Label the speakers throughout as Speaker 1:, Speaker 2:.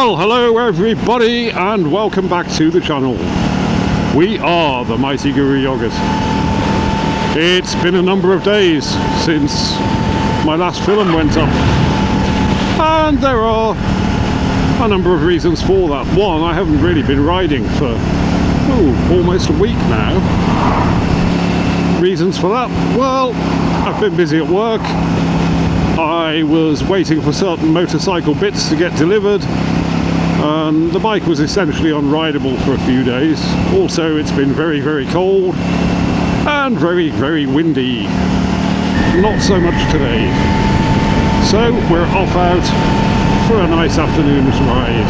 Speaker 1: Well, hello everybody and welcome back to the channel. We are the Mighty Guru Yogurt. It's been a number of days since my last film went up, and there are a number of reasons for that. One, I haven't really been riding for almost a week now. Reasons for that? Well, I've been busy at work. I was waiting for certain motorcycle bits to get delivered, and the bike was essentially unrideable for a few days. Also, it's been very, very cold and very, very windy. Not so much today. So we're off out for a nice afternoon's ride.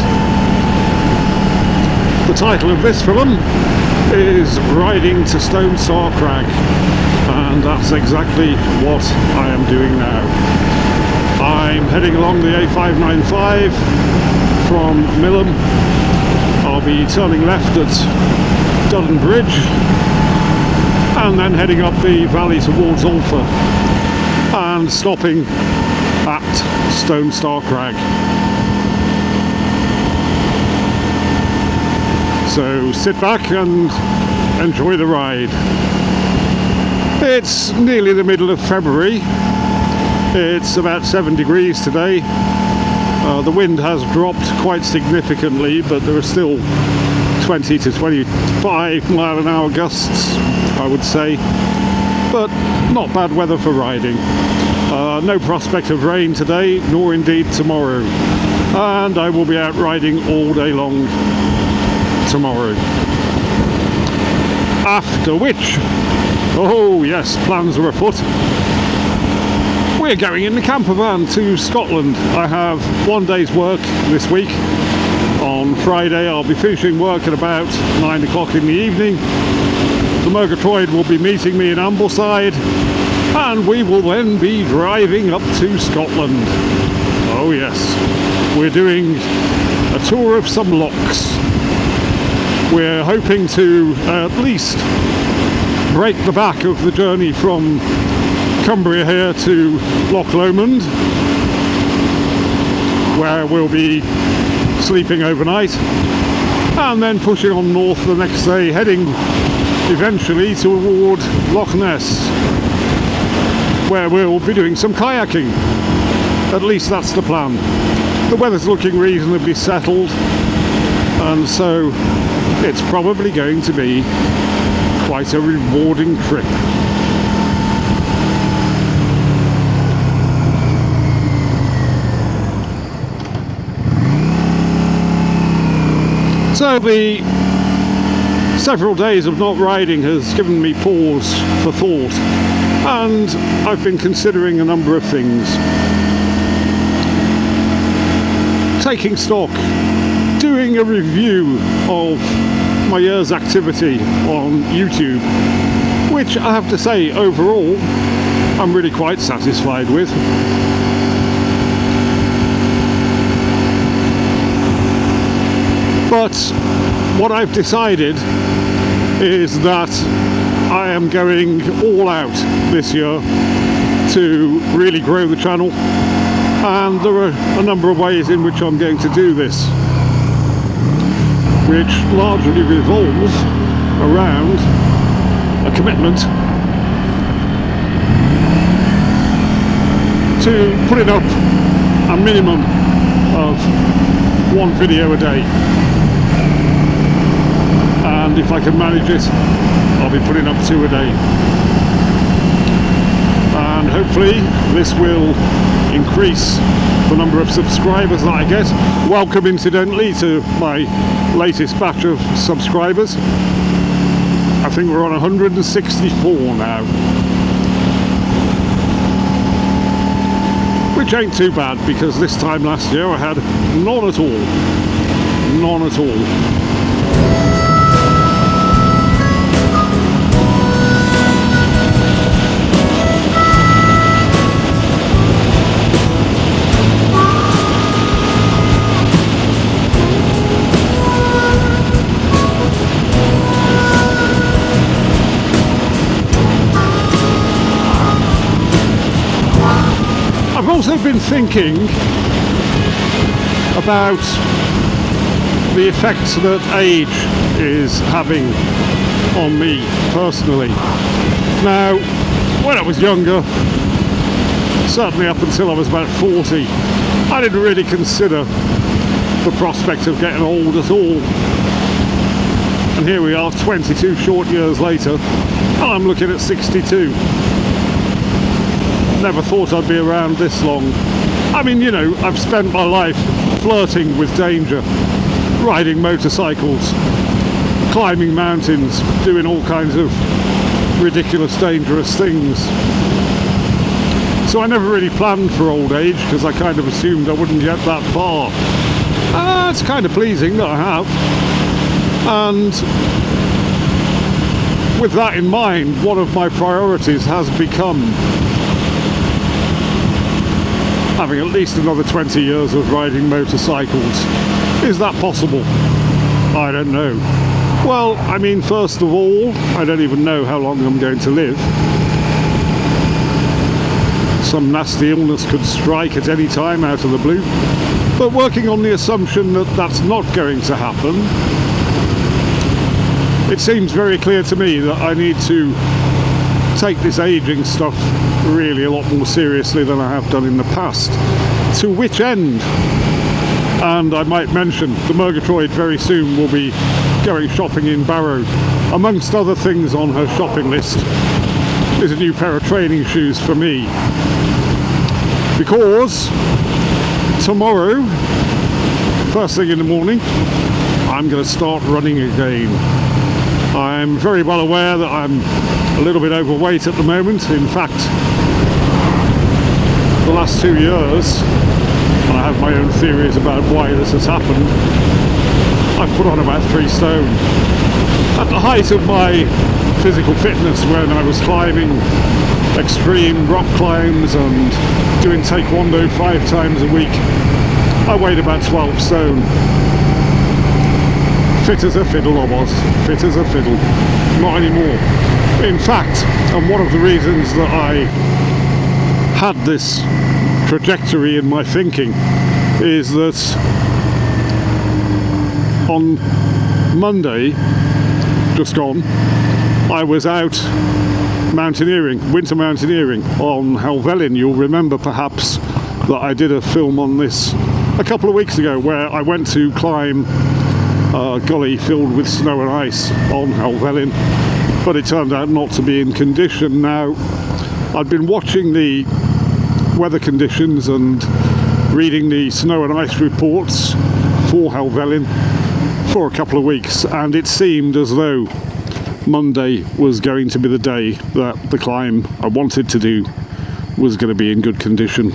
Speaker 1: The title of this film is Riding to Stonestar Crag, and that's exactly what I am doing now. I'm heading along the A595 from Millom. I'll be turning left at Dudden Bridge and then heading up the valley towards Alpha and stopping at Stonestar Crag. So sit back and enjoy the ride. It's nearly the middle of February. It's about 7 degrees today. The wind has dropped quite significantly, but there are still 20 to 25 mile an hour gusts, I would say. But not bad weather for riding. No prospect of rain today, nor indeed tomorrow. And I will be out riding all day long tomorrow. After which, oh yes, plans are afoot. We're going in the camper van to Scotland. I have 1 day's work this week. On Friday I'll be finishing work at about 9 o'clock in the evening. The Murgatroyd will be meeting me in Ambleside, and we will then be driving up to Scotland. Oh yes, we're doing a tour of some lochs. We're hoping to at least break the back of the journey from Cumbria here to Loch Lomond, where we'll be sleeping overnight, and then pushing on north the next day, heading eventually toward Loch Ness, where we'll be doing some kayaking. At least that's the plan. The weather's looking reasonably settled, and so it's probably going to be quite a rewarding trip. So the several days of not riding has given me pause for thought, and I've been considering a number of things. Taking stock, doing a review of my year's activity on YouTube, which I have to say overall I'm really quite satisfied with. But what I've decided is that I am going all out this year to really grow the channel, and there are a number of ways in which I'm going to do this, which largely revolve around a commitment to putting up a minimum of 1 video a day. And if I can manage it, I'll be putting up 2 a day. And hopefully this will increase the number of subscribers that I get. Welcome incidentally to my latest batch of subscribers. I think we're on 164 now, which ain't too bad, because this time last year I had none at all. None at all. I've also been thinking about the effects that age is having on me personally. Now, when I was younger, certainly up until I was about 40, I didn't really consider the prospect of getting old at all. And here we are, 22 short years later, and I'm looking at 62. Never thought I'd be around this long. I mean, you know, I've spent my life flirting with danger, riding motorcycles, climbing mountains, doing all kinds of ridiculous, dangerous things. So I never really planned for old age, because I kind of assumed I wouldn't get that far. It's kind of pleasing that I have. And with that in mind, one of my priorities has become having at least another 20 years of riding motorcycles. Is that possible? I don't know. Well, I mean, first of all, I don't even know how long I'm going to live. Some nasty illness could strike at any time out of the blue. But working on the assumption that that's not going to happen, it seems very clear to me that I need to take this aging stuff really a lot more seriously than I have done in the past. To which end, and I might mention, the Murgatroyd very soon will be going shopping in Barrow. Amongst other things on her shopping list is a new pair of training shoes for me. Because tomorrow, first thing in the morning, I'm going to start running again. I'm very well aware that I'm a little bit overweight at the moment. In fact, the last 2 years, and I have my own theories about why this has happened, I've put on about 3 stone. At the height of my physical fitness, when I was climbing extreme rock climbs and doing taekwondo 5 times a week, I weighed about 12 stone. Fit as a fiddle I was, fit as a fiddle. Not anymore. In fact, and one of the reasons that I had this trajectory in my thinking is that on Monday, just gone, I was out mountaineering, winter mountaineering on Helvellyn. You'll remember perhaps that I did a film on this a couple of weeks ago where I went to climb a gully filled with snow and ice on Helvellyn, but it turned out not to be in condition. Now, I'd been watching the weather conditions and reading the snow and ice reports for Helvellyn for a couple of weeks, and it seemed as though Monday was going to be the day that the climb I wanted to do was going to be in good condition.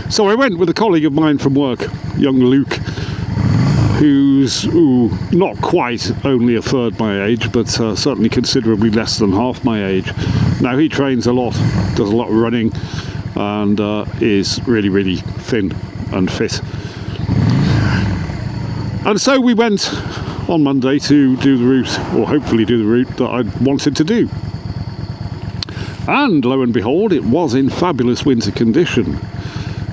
Speaker 1: So I went with a colleague of mine from work, young Luke, who's not quite only a third my age, but certainly considerably less than half my age. Now, he trains a lot, does a lot of running, and is really, really thin and fit. And so we went on Monday to do the route, or hopefully do the route that I wanted to do. And lo and behold, it was in fabulous winter condition.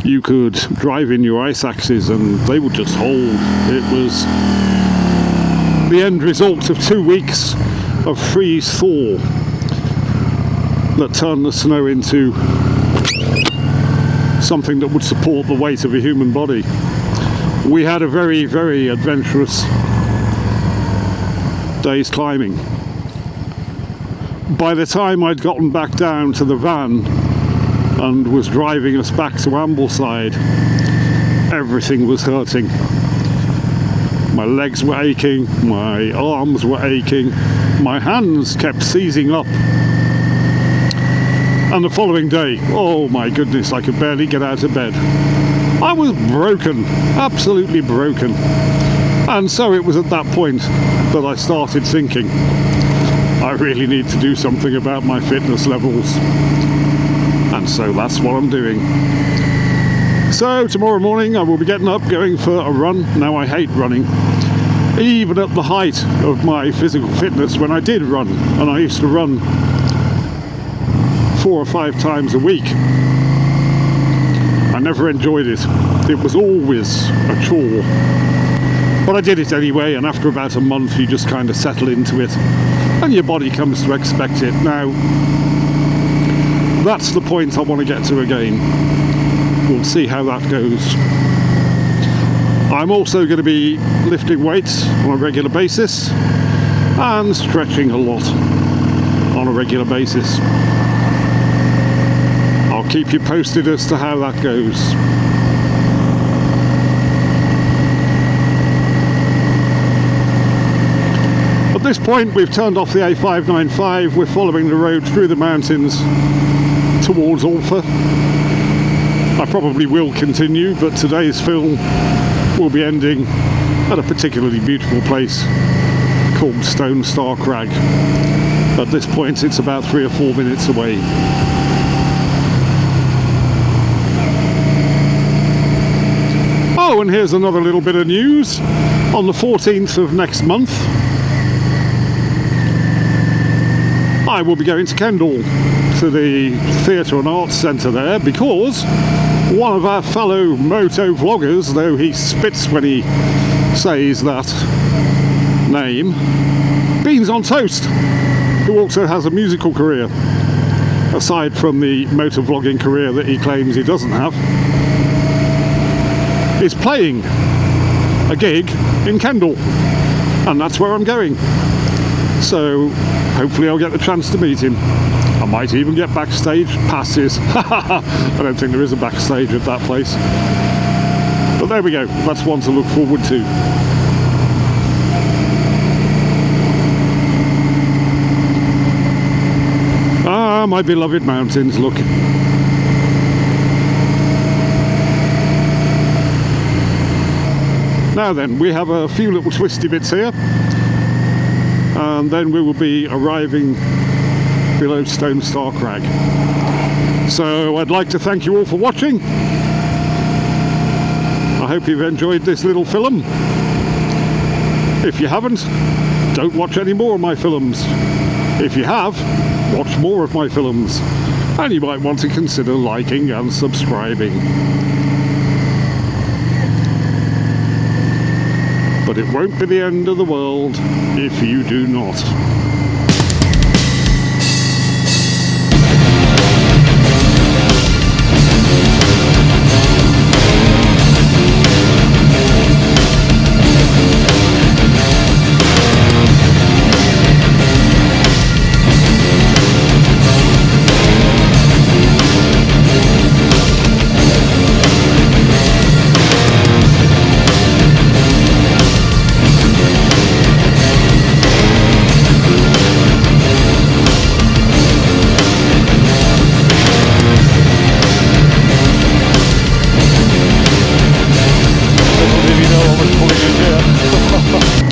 Speaker 1: You could drive in your ice axes and they would just hold. It was the end result of 2 weeks of freeze-thaw that turned the snow into something that would support the weight of a human body. We had a very, very adventurous day's climbing. By the time I'd gotten back down to the van and was driving us back to Ambleside, everything was hurting. My legs were aching, my arms were aching, my hands kept seizing up. And the following day, oh my goodness, I could barely get out of bed. I was broken, absolutely broken. And so it was at that point that I started thinking, I really need to do something about my fitness levels. And so that's what I'm doing. So tomorrow morning I will be getting up, going for a run. Now, I hate running. Even at the height of my physical fitness, when I did run, and I used to run 4 or 5 times a week, I never enjoyed it. It was always a chore. But I did it anyway, and after about a month you just kind of settle into it and your body comes to expect it. Now, that's the point I want to get to again. We'll see how that goes. I'm also going to be lifting weights on a regular basis and stretching a lot on a regular basis. I'll keep you posted as to how that goes. At this point we've turned off the A595, we're following the road through the mountains towards Alpha. I probably will continue, but today's film will be ending at a particularly beautiful place called Stonestar Crag. At this point it's about 3 or 4 minutes away. Oh, and here's another little bit of news. On the 14th of next month I will be going to Kendal, to the Theatre and Arts Centre there, because one of our fellow moto vloggers, though he spits when he says that name, Beans on Toast, who also has a musical career, aside from the motor vlogging career that he claims he doesn't have, is playing a gig in Kendal, and that's where I'm going. So hopefully I'll get the chance to meet him. I might even get backstage passes. I don't think there is a backstage at that place. But there we go, that's one to look forward to. Ah, my beloved mountains, look. Now then, we have a few little twisty bits here, and then we will be arriving below Stonestar Crag. So I'd like to thank you all for watching. I hope you've enjoyed this little film. If you haven't, don't watch any more of my films. If you have, watch more of my films, and you might want to consider liking and subscribing. But it won't be the end of the world if you do not.